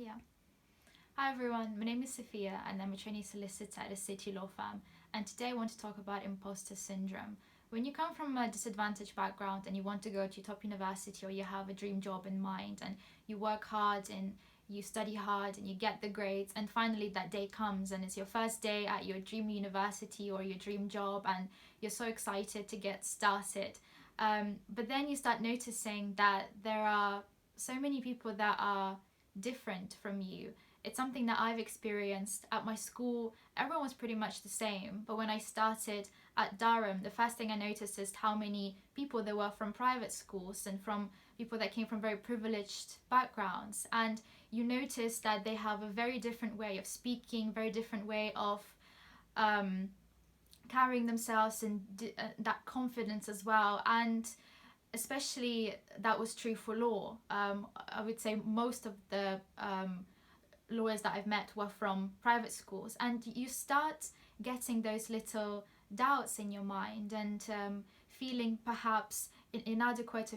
Yeah. Hi everyone, my name is Sophia and I'm a trainee solicitor at a city law firm, and today I want to talk about imposter syndrome. When you come from a disadvantaged background and you want to go to top university, or you have a dream job in mind and you work hard and you study hard and you get the grades, and finally that day comes and it's your first day at your dream university or your dream job and you're so excited to get started. But then you start noticing that there are so many people that are different from you. It's something that I've experienced at my school. Everyone was pretty much the same, but when I started at Durham, the first thing I noticed is how many people there were from private schools and from people that came from very privileged backgrounds. And you notice that they have a very different way of speaking, very different way of um, carrying themselves, and that confidence as well. And especially that was true for law. I would say most of the lawyers that I've met were from private schools, and you start getting those little doubts in your mind and feeling perhaps inadequate,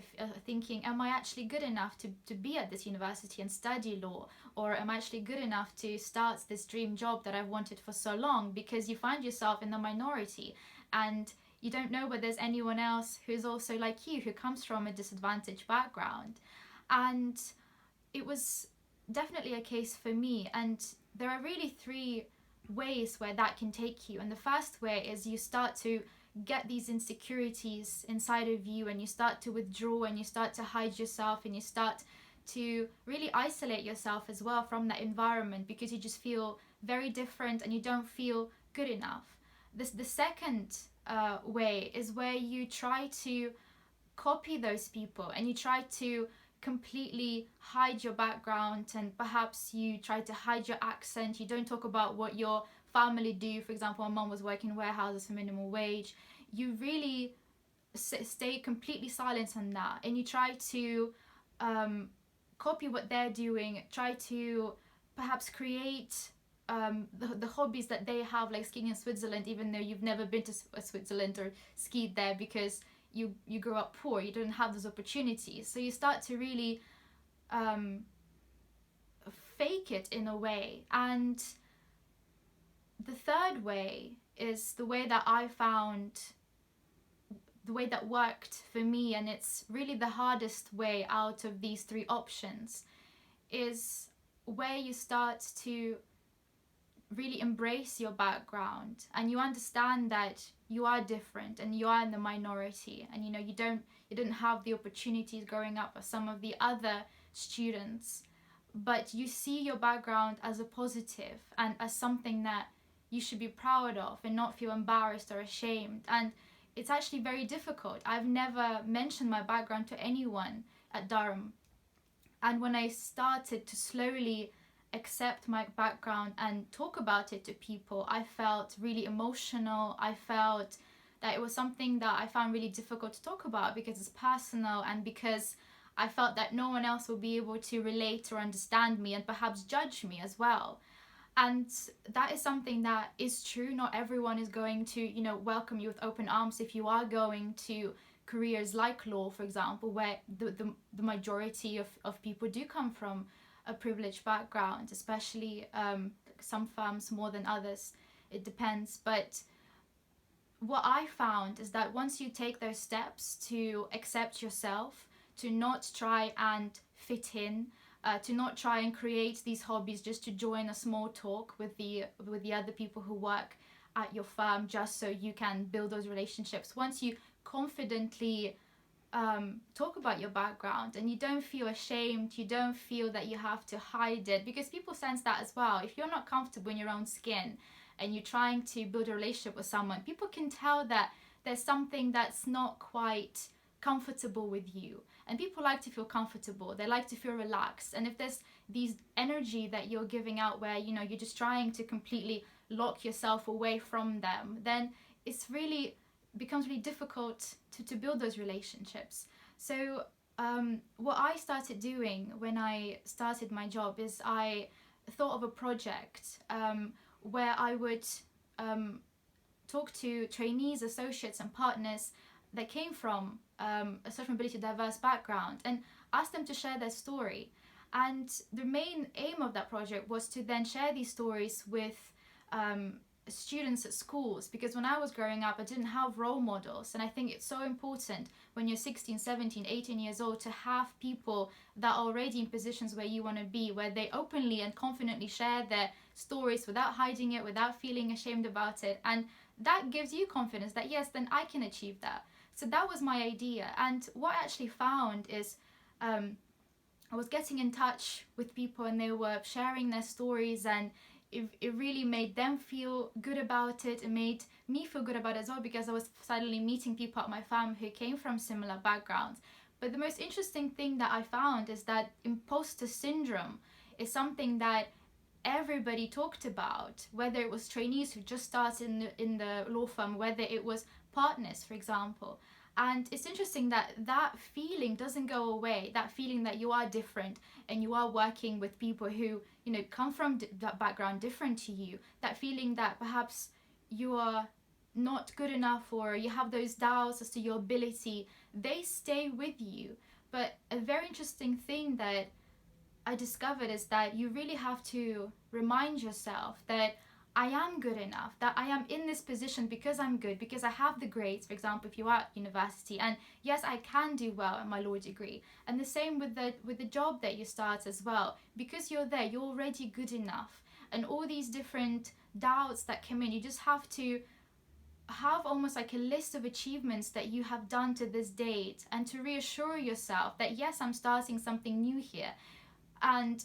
thinking, am I actually good enough to be at this university and study law, or am I actually good enough to start this dream job that I've wanted for so long? Because you find yourself in the minority and you don't know whether there's anyone else who's also like you, who comes from a disadvantaged background. And it was definitely a case for me. And there are really three ways where that can take you. And the first way is you start to get these insecurities inside of you, and you start to withdraw and you start to hide yourself, and you start to really isolate yourself as well from that environment, because you just feel very different and you don't feel good enough. The second way is where you try to copy those people and you try to completely hide your background, and perhaps you try to hide your accent. You don't talk about what your family do. For example, my mom was working in warehouses for minimum wage. You really stay completely silent on that, and you try to copy what they're doing, try to perhaps create the hobbies that they have, like skiing in Switzerland, even though you've never been to Switzerland or skied there, because you grow up poor, you don't have those opportunities. So you start to really fake it in a way. And the third way is the way that I found, the way that worked for me, and it's really the hardest way out of these three options, is where you start to really embrace your background and you understand that you are different and you are in the minority, and you didn't have the opportunities growing up as some of the other students, but you see your background as a positive and as something that you should be proud of and not feel embarrassed or ashamed. And it's actually very difficult. I've never mentioned my background to anyone at Durham, and when I started to slowly accept my background and talk about it to people, I felt really emotional. I felt that it was something that I found really difficult to talk about because it's personal, and because I felt that no one else would be able to relate or understand me and perhaps judge me as well. And that is something that is true. Not everyone is going to, welcome you with open arms if you are going to careers like law, for example, where the majority of people do come from a privileged background, especially some firms more than others. It depends. But what I found is that once you take those steps to accept yourself, to not try and fit in, to not try and create these hobbies just to join a small talk with the other people who work at your firm, just so you can build those relationships. Once you confidently talk about your background and you don't feel ashamed, you don't feel that you have to hide it, because people sense that as well. If you're not comfortable in your own skin and you're trying to build a relationship with someone, people can tell that there's something that's not quite comfortable with you. And people like to feel comfortable, they like to feel relaxed. And if there's these energy that you're giving out where you're just trying to completely lock yourself away from them, then it's really becomes really difficult to build those relationships. So what I started doing when I started my job is I thought of a project where I would talk to trainees, associates and partners that came from a social mobility diverse background, and ask them to share their story. And the main aim of that project was to then share these stories with students at schools, because when I was growing up I didn't have role models, and I think it's so important when you're 16, 17, 18 years old to have people that are already in positions where you want to be, where they openly and confidently share their stories without hiding it, without feeling ashamed about it, and that gives you confidence that yes, then I can achieve that. So that was my idea. And what I actually found is I was getting in touch with people and they were sharing their stories, and it really made them feel good about it. It made me feel good about it as well, because I was suddenly meeting people at my family who came from similar backgrounds. But the most interesting thing that I found is that imposter syndrome is something that everybody talked about, whether it was trainees who just started in the law firm, whether it was partners, for example. And it's interesting that that feeling doesn't go away, that feeling that you are different and you are working with people who, you know, come from that background different to you, that feeling that perhaps you are not good enough or you have those doubts as to your ability, they stay with you. But a very interesting thing that I discovered is that you really have to remind yourself that I am good enough, that I am in this position because I'm good, because I have the grades, for example, if you are at university, and yes, I can do well in my law degree. And the same with the job that you start as well, because you're there, you're already good enough. And all these different doubts that come in, you just have to have almost like a list of achievements that you have done to this date, and to reassure yourself that yes, I'm starting something new here. And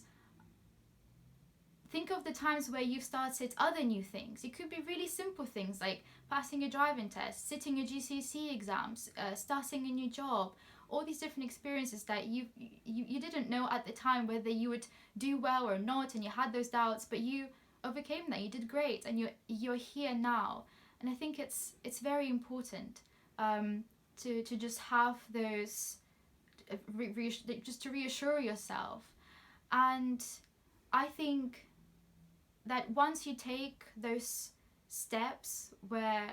think of the times where you've started other new things. It could be really simple things like passing a driving test, sitting your GCSE exams, starting a new job, all these different experiences that you didn't know at the time whether you would do well or not, and you had those doubts, but you overcame that, you did great, and you're here now. And I think it's very important to just have those, just to reassure yourself. And I think that once you take those steps where,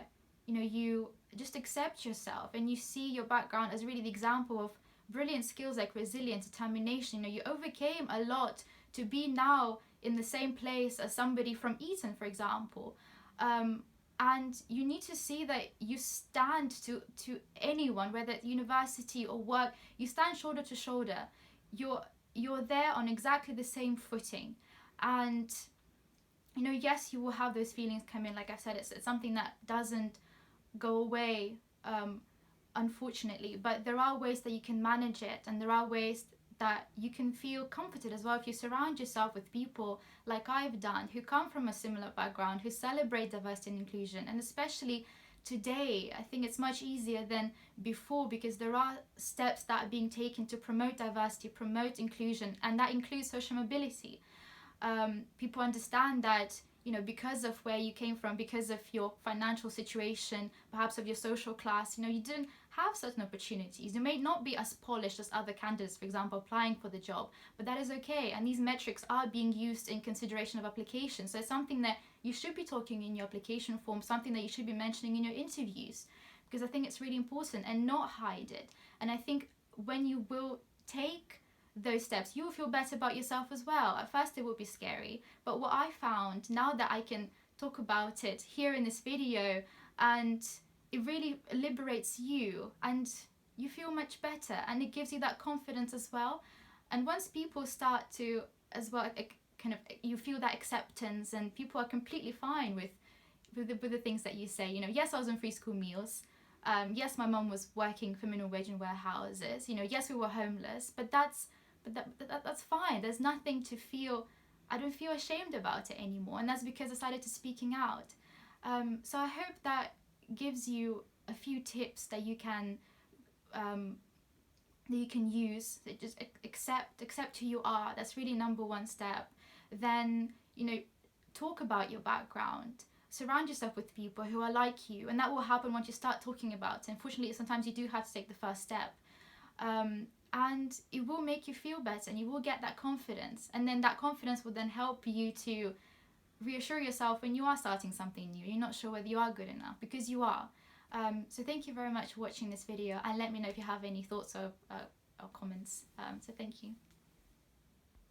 you know, you just accept yourself and you see your background as really the example of brilliant skills like resilience, determination, you know, you overcame a lot to be now in the same place as somebody from Eton, for example. And you need to see that you stand to anyone, whether at university or work, you stand shoulder to shoulder. You're there on exactly the same footing. And, you know, yes, you will have those feelings come in. Like I said, it's something that doesn't go away, unfortunately. But there are ways that you can manage it, and there are ways that you can feel comforted as well if you surround yourself with people like I've done, who come from a similar background, who celebrate diversity and inclusion. And especially today, I think it's much easier than before, because there are steps that are being taken to promote diversity, promote inclusion, and that includes social mobility. People understand that, you know, because of where you came from, because of your financial situation, perhaps of your social class, you know, you didn't have certain opportunities. You may not be as polished as other candidates, for example, applying for the job, but that is okay. And these metrics are being used in consideration of application. So it's something that you should be talking in your application form, something that you should be mentioning in your interviews, because I think it's really important, and not hide it. And I think when you will take those steps, you will feel better about yourself as well. At first it will be scary, but what I found, now that I can talk about it here in this video, and it really liberates you, and you feel much better, and it gives you that confidence as well. And once people start to, as well, kind of, you feel that acceptance, and people are completely fine with the things that you say. You know, yes, I was on free school meals. Yes, my mum was working for minimum wage in warehouses. You know, yes, we were homeless, but that's fine. There's nothing to feel. I don't feel ashamed about it anymore, and that's because I started to speaking out. So I hope that gives you a few tips that you can use. That just accept who you are. That's really number one step. Then, you know, talk about your background. Surround yourself with people who are like you, and that will happen once you start talking about it. Unfortunately, sometimes you do have to take the first step. And it will make you feel better, and you will get that confidence, and then that confidence will then help you to reassure yourself when you are starting something new. You're not sure whether you are good enough, because you are. So thank you very much for watching this video, and let me know if you have any thoughts or comments. So thank you.